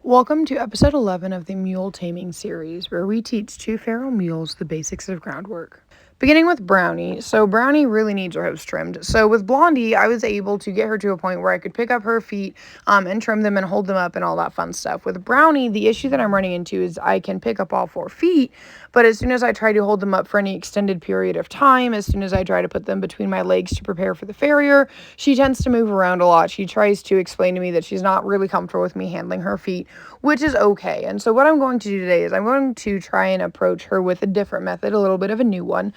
Welcome to episode 11 of the Mule Taming series, where we teach two feral mules the basics of groundwork. Beginning with Brownie. So Brownie really needs her hooves trimmed. So with Blondie, I was able to get her to a point where I could pick up her feet and trim them and hold them up and all that fun stuff. With Brownie, the issue that I'm running into is I can pick up all 4 feet, but as soon as I try to hold them up for any extended period of time, as soon as I try to put them between my legs to prepare for the farrier, she tends to move around a lot. She tries to explain to me that she's not really comfortable with me handling her feet, which is okay. And so what I'm going to do today is I'm going to try and approach her with a different method, a little bit of a new one,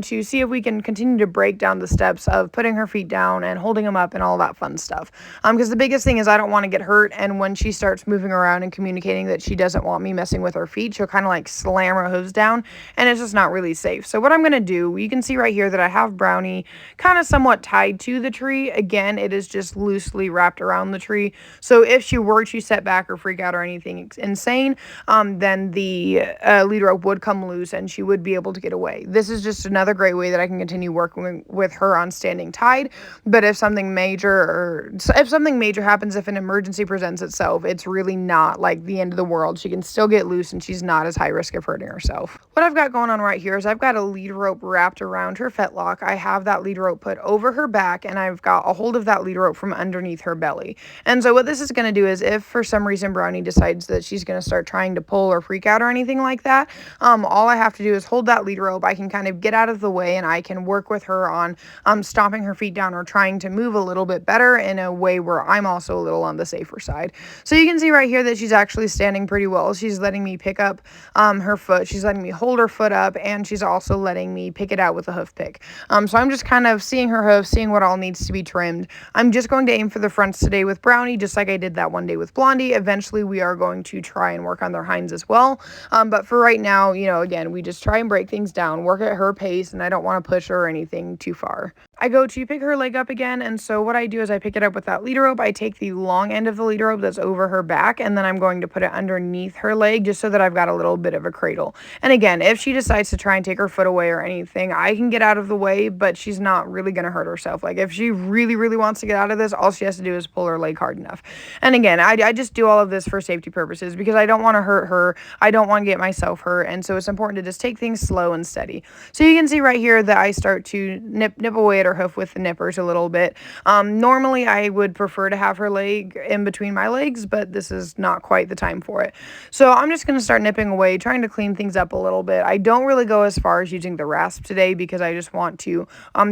to see if we can continue to break down the steps of putting her feet down and holding them up and all that fun stuff. Because the biggest thing is I don't want to get hurt, and when she starts moving around and communicating that she doesn't want me messing with her feet, she'll kind of like slam her hooves down, and it's just not really safe. So what I'm going to do, you can see right here that I have Brownie kind of somewhat tied to the tree. Again, it is just loosely wrapped around the tree. So if she were to set back or freak out or anything insane, then the lead rope would come loose and she would be able to get away. This is just another great way that I can continue working with her on standing tied. But if something major happens, if an emergency presents itself, it's really not like the end of the world. She can still get loose and she's not as high risk of hurting herself. What I've got going on right here is I've got a lead rope wrapped around her fetlock. I have that lead rope put over her back, and I've got a hold of that lead rope from underneath her belly. And so what this is going to do is, if for some reason Brownie decides that she's going to start trying to pull or freak out or anything like that, all I have to do is hold that lead rope. I can kind of get out of the way, and I can work with her on stomping her feet down or trying to move a little bit better in a way where I'm also a little on the safer side. So you can see right here that she's actually standing pretty well. She's letting me pick up her foot. She's letting me hold her foot up, and she's also letting me pick it out with a hoof pick. So I'm just kind of seeing her hoof, seeing what all needs to be trimmed. I'm just going to aim for the fronts today with Brownie, just like I did that one day with Blondie. Eventually, we are going to try and work on their hinds as well. But for right now, again, we just try and break things down, work at her pace, and I don't want to push her or anything too far. I go to pick her leg up again, and so what I do is I pick it up with that lead rope. I take the long end of the lead rope that's over her back, and then I'm going to put it underneath her leg just so that I've got a little bit of a cradle. And again, if she decides to try and take her foot away or anything, I can get out of the way, but she's not really going to hurt herself. Like, if she really, really wants to get out of this, all she has to do is pull her leg hard enough. And again, I just do all of this for safety purposes because I don't want to hurt her. I don't want to get myself hurt, and so it's important to just take things slow and steady. So you can see right here that I start to nip away at her hoof with the nippers a little bit. Normally, I would prefer to have her leg in between my legs, but this is not quite the time for it. So I'm just going to start nipping away, trying to clean things up a little bit. I don't really go as far as using the rasp today because I just want to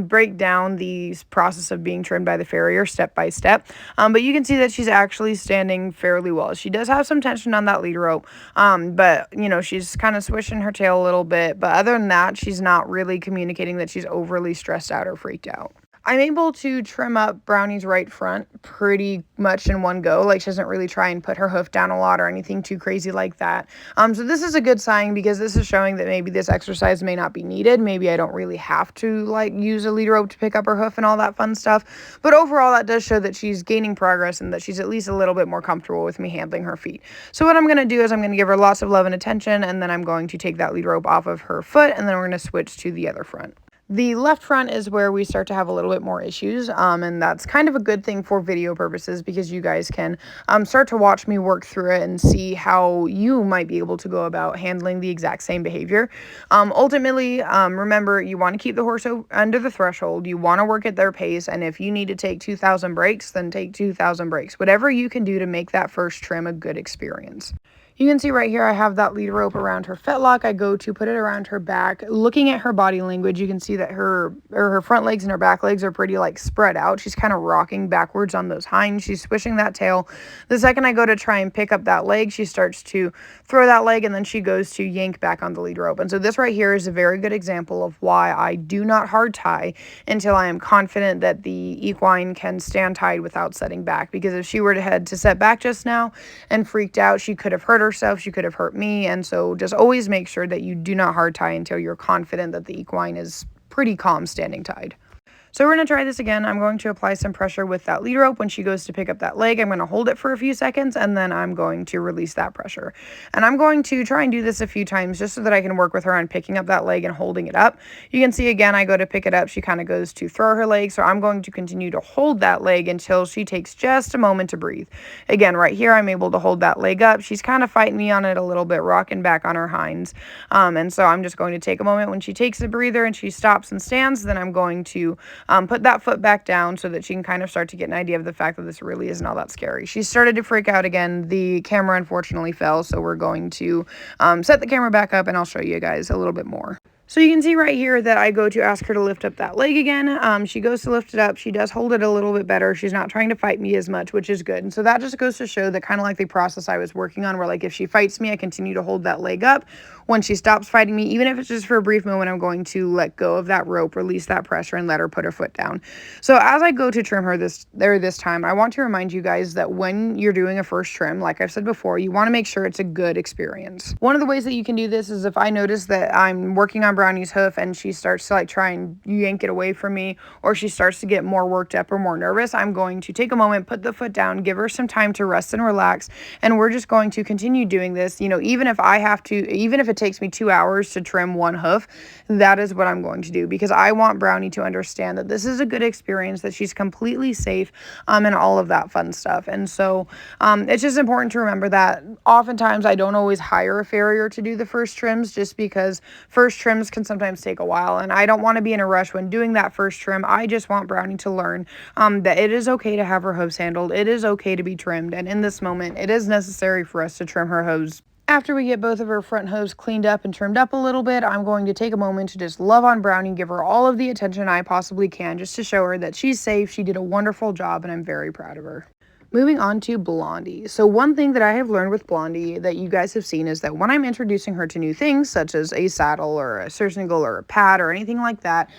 break down the process of being trimmed by the farrier step by step. But you can see that she's actually standing fairly well. She does have some tension on that lead rope, but she's kind of swishing her tail a little bit. But other than that, she's not really communicating that she's overly stressed out or freaked out. I'm able to trim up Brownie's right front pretty much in one go. Like, she doesn't really try and put her hoof down a lot or anything too crazy like that. So this is a good sign because this is showing that maybe this exercise may not be needed. Maybe I don't really have to use a lead rope to pick up her hoof and all that fun stuff. But overall, that does show that she's gaining progress and that she's at least a little bit more comfortable with me handling her feet. So what I'm going to do is I'm going to give her lots of love and attention, and then I'm going to take that lead rope off of her foot, and then we're going to switch to the other front. The left front is where we start to have a little bit more issues, and that's kind of a good thing for video purposes because you guys can start to watch me work through it and see how you might be able to go about handling the exact same behavior. Ultimately, remember, you want to keep the horse under the threshold. You want to work at their pace, and if you need to take 2,000 breaks, then take 2,000 breaks. Whatever you can do to make that first trim a good experience. You can see right here I have that lead rope around her fetlock. I go to put it around her back. Looking at her body language, you can see that her front legs and her back legs are pretty spread out. She's kind of rocking backwards on those hinds. She's swishing that tail. The second I go to try and pick up that leg, she starts to throw that leg, and then she goes to yank back on the lead rope. And so this right here is a very good example of why I do not hard tie until I am confident that the equine can stand tied without setting back. Because if she were to head to set back just now and freaked out, she could have hurt herself, she could have hurt me. And so just always make sure that you do not hard tie until you're confident that the equine is pretty calm standing tied. So we're going to try this again. I'm going to apply some pressure with that lead rope. When she goes to pick up that leg, I'm going to hold it for a few seconds, and then I'm going to release that pressure. And I'm going to try and do this a few times just so that I can work with her on picking up that leg and holding it up. You can see again, I go to pick it up. She kind of goes to throw her leg. So I'm going to continue to hold that leg until she takes just a moment to breathe. Again, right here, I'm able to hold that leg up. She's kind of fighting me on it a little bit, rocking back on her hinds. And so I'm just going to take a moment. When she takes a breather and she stops and stands, then I'm going to put that foot back down so that she can kind of start to get an idea of the fact that this really isn't all that scary. She started to freak out again. The camera unfortunately fell, so we're going to set the camera back up and I'll show you guys a little bit more. So you can see right here that I go to ask her to lift up that leg again. She goes to lift it up. She does hold it a little bit better. She's not trying to fight me as much, which is good. And so that just goes to show that kind of like the process I was working on, where like if she fights me, I continue to hold that leg up. When she stops fighting me, even if it's just for a brief moment, I'm going to let go of that rope, release that pressure, and let her put her foot down. So as I go to trim her this time, I want to remind you guys that when you're doing a first trim, like I've said before, you want to make sure it's a good experience. One of the ways that you can do this is if I notice that I'm working on Brownie's hoof and she starts to like try and yank it away from me, or she starts to get more worked up or more nervous, I'm going to take a moment, put the foot down, give her some time to rest and relax, and we're just going to continue doing this. You know, even if it takes me 2 hours to trim one hoof, that is what I'm going to do, because I want Brownie to understand that this is a good experience, that she's completely safe, and all of that fun stuff. And so it's just important to remember that oftentimes I don't always hire a farrier to do the first trims, just because first trims can sometimes take a while, and I don't want to be in a rush when doing that first trim. I just want Brownie to learn that it is okay to have her hooves handled. It is okay to be trimmed, and in this moment, it is necessary for us to trim her hooves. After we get both of her front hooves cleaned up and trimmed up a little bit, I'm going to take a moment to just love on Brownie, give her all of the attention I possibly can, just to show her that she's safe, she did a wonderful job, and I'm very proud of her. Moving on to Blondie. So one thing that I have learned with Blondie that you guys have seen is that when I'm introducing her to new things, such as a saddle or a surcingle or a pad or anything like that,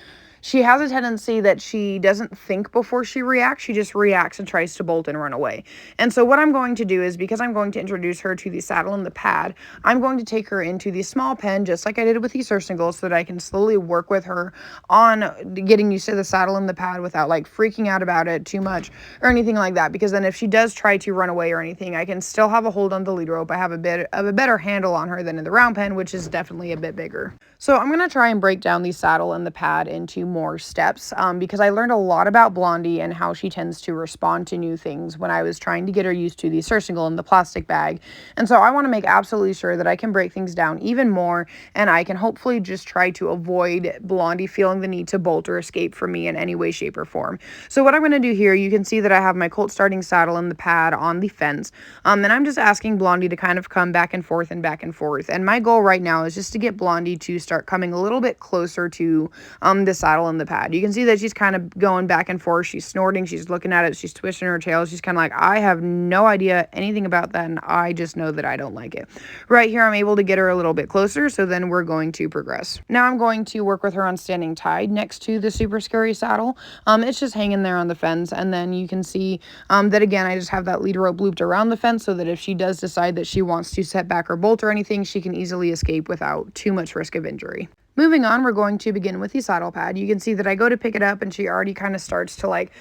she has a tendency that she doesn't think before she reacts. She just reacts and tries to bolt and run away. And so what I'm going to do is, because I'm going to introduce her to the saddle and the pad, I'm going to take her into the small pen, just like I did with the surcingle, so that I can slowly work with her on getting used to the saddle and the pad without like freaking out about it too much or anything like that. Because then if she does try to run away or anything, I can still have a hold on the lead rope. I have a bit of a better handle on her than in the round pen, which is definitely a bit bigger. So I'm going to try and break down the saddle and the pad into more steps, because I learned a lot about Blondie and how she tends to respond to new things when I was trying to get her used to the surcingle and the plastic bag. And so I want to make absolutely sure that I can break things down even more, and I can hopefully just try to avoid Blondie feeling the need to bolt or escape from me in any way, shape, or form. So what I'm going to do here, you can see that I have my colt starting saddle and the pad on the fence, and I'm just asking Blondie to kind of come back and forth and back and forth. And my goal right now is just to get Blondie to start coming a little bit closer to the saddle and the pad. You can see that she's kind of going back and forth. She's snorting. She's looking at it. She's twisting her tail. She's kind of like, I have no idea anything about that, and I just know that I don't like it. Right here, I'm able to get her a little bit closer, so then we're going to progress. Now I'm going to work with her on standing tied next to the super scary saddle. It's just hanging there on the fence, and then you can see that again, I just have that lead rope looped around the fence so that if she does decide that she wants to set back or bolt or anything, she can easily escape without too much risk of injury. Moving on, we're going to begin with the saddle pad. You can see that I go to pick it up and she already kind of starts to like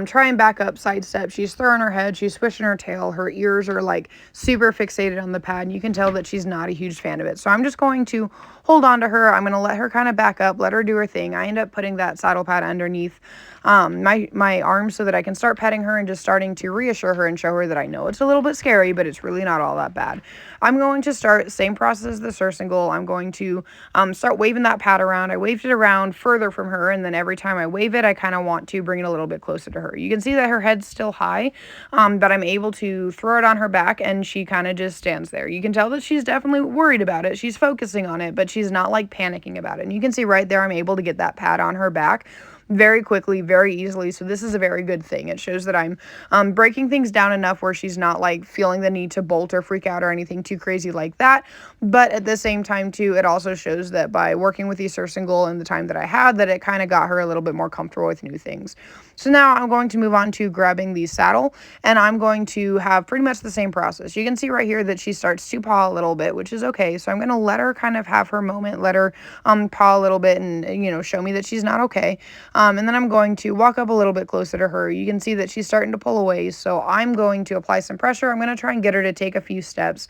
try and back up, sidestep. She's throwing her head, she's swishing her tail, her ears are like super fixated on the pad, and you can tell that she's not a huge fan of it. So I'm just going to hold on to her. I'm going to let her kind of back up, let her do her thing. I end up putting that saddle pad underneath my arms so that I can start petting her and just starting to reassure her and show her that I know it's a little bit scary, but it's really not all that bad. I'm going to start same process as the surcingle. I'm going to start waving that pad around. I waved it around further from her, and then every time I wave it, I kind of want to bring it a little bit closer to her. You can see that her head's still high, but I'm able to throw it on her back, and she kind of just stands there. You can tell that she's definitely worried about it. She's focusing on it, but she's not like panicking about it. And you can see right there, I'm able to get that pad on her back very quickly, very easily. So this is a very good thing. It shows that I'm breaking things down enough where she's not like feeling the need to bolt or freak out or anything too crazy like that. But at the same time too, it also shows that by working with the surcingle and the time that I had, that it kind of got her a little bit more comfortable with new things. So now I'm going to move on to grabbing the saddle, and I'm going to have pretty much the same process. You can see right here that she starts to paw a little bit, which is okay. So I'm going to let her kind of have her moment, let her paw a little bit and, you know, show me that she's not okay. And then I'm going to walk up a little bit closer to her. You can see that she's starting to pull away, so I'm going to apply some pressure. I'm going to try and get her to take a few steps,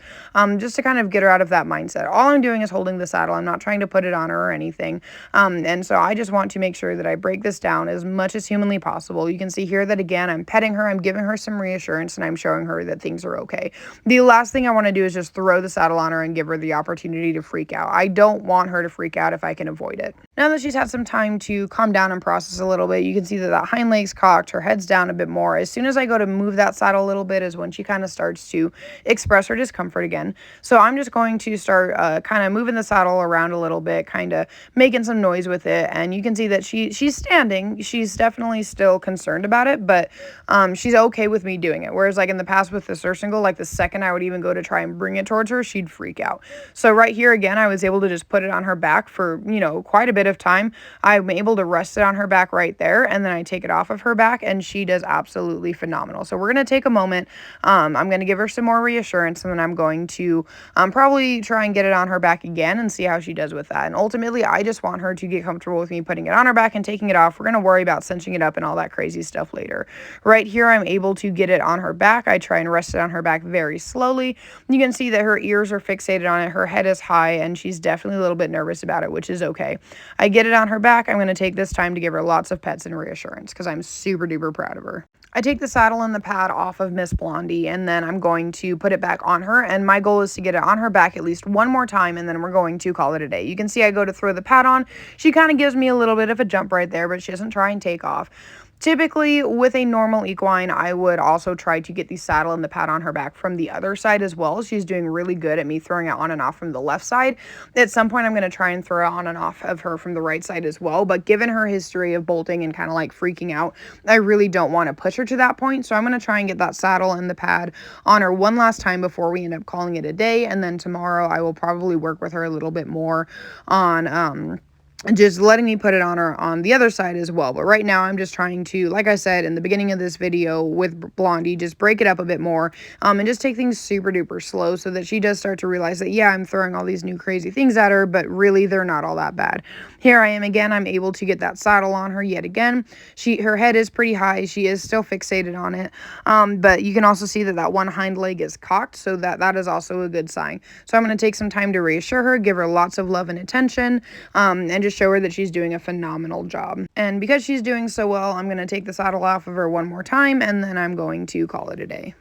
just to kind of get her out of that mindset. All I'm doing is holding the saddle. I'm not trying to put it on her or anything. And so I just want to make sure that I break this down as much as humanly possible. You can see here that, again, I'm petting her, I'm giving her some reassurance, and I'm showing her that things are okay. The last thing I want to do is just throw the saddle on her and give her the opportunity to freak out. I don't want her to freak out if I can avoid it. Now that she's had some time to calm down and process a little bit, you can see that that hind leg's cocked, her head's down a bit more. As soon as I go to move that saddle a little bit is when she kind of starts to express her discomfort again. So I'm just going to start kind of moving the saddle around a little bit, kind of making some noise with it. And you can see that she's standing. She's definitely still concerned about it, but she's okay with me doing it. Whereas like in the past with the surcingle, like the second I would even go to try and bring it towards her, she'd freak out. So right here again, I was able to just put it on her back for, quite a bit of time. I'm able to rest it on her back right there, and then I take it off of her back, and she does absolutely phenomenal. So we're going to take a moment. I'm going to give her some more reassurance, and then I'm going to probably try and get it on her back again and see how she does with that. And ultimately, I just want her to get comfortable with me putting it on her back and taking it off. We're going to worry about cinching it up and all that crazy stuff later. Right here, I'm able to get it on her back. I try and rest it on her back very slowly. You can see that her ears are fixated on it. Her head is high, and she's definitely a little bit nervous about it, which is okay. I get it on her back. I'm going to take this time to give her lots of pets and reassurance because I'm super duper proud of her. I take the saddle and the pad off of Miss Blondie, and then I'm going to put it back on her, and my goal is to get it on her back at least one more time, and then we're going to call it a day. You can see I go to throw the pad on. She kind of gives me a little bit of a jump right there, but she doesn't try and take off. Typically, with a normal equine, I would also try to get the saddle and the pad on her back from the other side as well. She's doing really good at me throwing it on and off from the left side. At some point, I'm going to try and throw it on and off of her from the right side as well. But given her history of bolting and kind of like freaking out, I really don't want to push her to that point. So I'm going to try and get that saddle and the pad on her one last time before we end up calling it a day. And then tomorrow, I will probably work with her a little bit more on just letting me put it on her on the other side as well. But right now I'm just trying to, like I said in the beginning of this video with Blondie, just break it up a bit more and just take things super duper slow so that she does start to realize that, yeah, I'm throwing all these new crazy things at her, but really they're not all that bad. Here I am again. I'm able to get that saddle on her yet again. Her head is pretty high. She is still fixated on it. But you can also see that that one hind leg is cocked, so that is also a good sign. So I'm going to take some time to reassure her, give her lots of love and attention, and just show her that she's doing a phenomenal job. And because she's doing so well, I'm going to take the saddle off of her one more time, and then I'm going to call it a day.